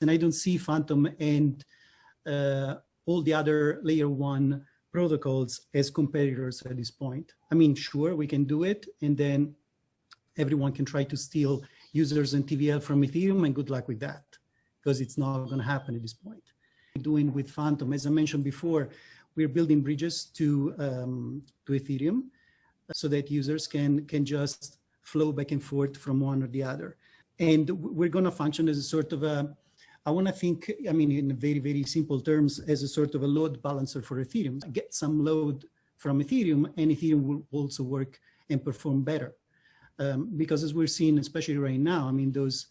And I don't see Fantom and all the other layer 1 protocols as competitors at this point. I mean, sure, we can do it, and then everyone can try to steal users and TVL from Ethereum, and good luck with that, because it's not going to happen at this point. Doing with Fantom, as I mentioned before, we're building bridges to Ethereum so that users can just flow back and forth from one or the other. And we're going to function as a sort of a, I want to think, I mean, in very, very simple terms, as a sort of a load balancer for Ethereum. Get some load from Ethereum, and Ethereum will also work and perform better. Because as we're seeing, especially right now, I mean, those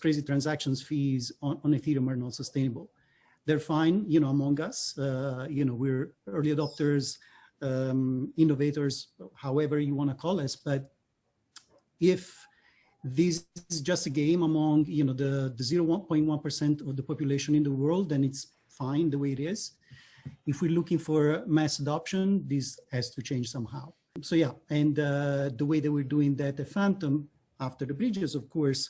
crazy transactions fees on Ethereum are not sustainable. They're fine, you know, among us. You know, we're early adopters, innovators, however you want to call us. But if this is just a game among, you know, the 0.1% of the population in the world, then it's fine the way it is. If we're looking for mass adoption, this has to change somehow. So yeah, and the way that we're doing that at Fantom, after the bridges, of course,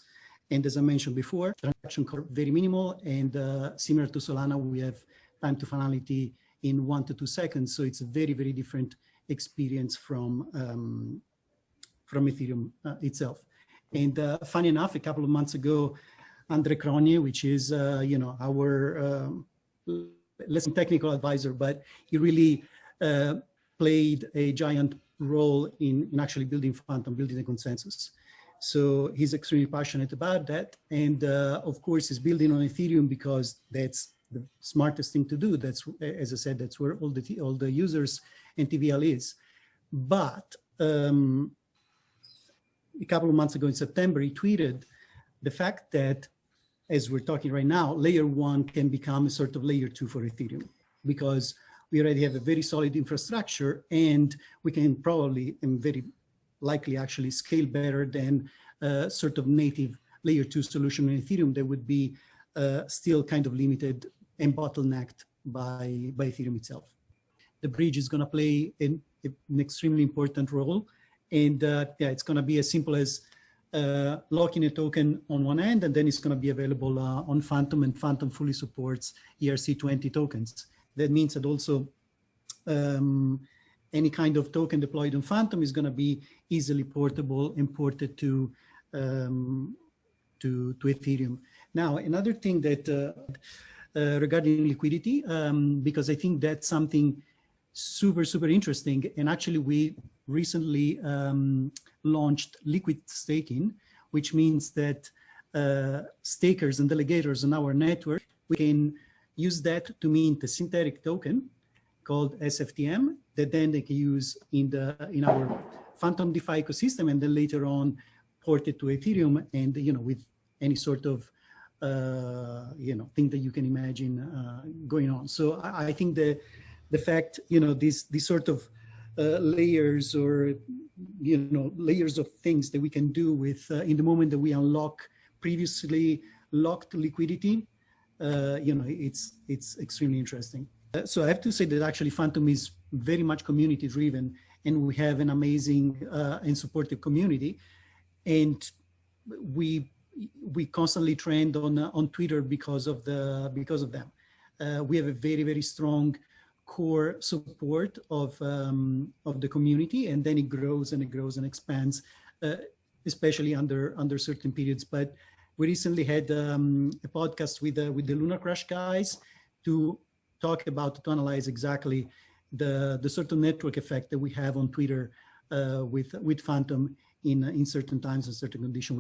and as I mentioned before, transaction cost very minimal, and similar to Solana, we have time to finality in 1 to 2 seconds. So it's a very, very different experience from Ethereum itself. And funny enough, a couple of months ago, Andre Cronje, which is you know, our less technical advisor, but he really played a giant role in actually building Fantom, building the consensus. So he's extremely passionate about that. And of course, he's building on Ethereum because that's the smartest thing to do. That's, as I said, that's where all the users and TVL is. But a couple of months ago in September, he tweeted the fact that, as we're talking right now, layer 1 can become a sort of layer 2 for Ethereum, because we already have a very solid infrastructure, and we can probably, and very likely actually, scale better than a sort of native layer 2 solution in Ethereum that would be still kind of limited and bottlenecked by Ethereum itself. The bridge is going to play an extremely important role. And yeah, it's going to be as simple as locking a token on one end, and then it's going to be available on Fantom, and Fantom fully supports ERC20 tokens. That means that also any kind of token deployed on Fantom is going to be easily portable and ported to Ethereum. Now, another thing that regarding liquidity, because I think that's something super, super interesting, and actually we recently launched liquid staking, which means that stakers and delegators on our network, we can use that to mint a synthetic token called SFTM that then they can use in our Fantom DeFi ecosystem, and then later on port it to Ethereum, and you know, with any sort of you know, thing that you can imagine going on. So I think the fact, you know, these sort of layers, or you know, layers of things that we can do with in the moment that we unlock previously locked liquidity, you know, it's extremely interesting. So I have to say that actually Fantom is very much community driven, and we have an amazing and supportive community, and we constantly trend on Twitter because of them. We have a very, very strong core support of the community, and then it grows and it grows and expands, especially under certain periods. But we recently had a podcast with the Lunar Crash guys to analyze exactly the sort of network effect that we have on Twitter with Fantom in certain times and certain conditions,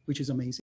which is amazing.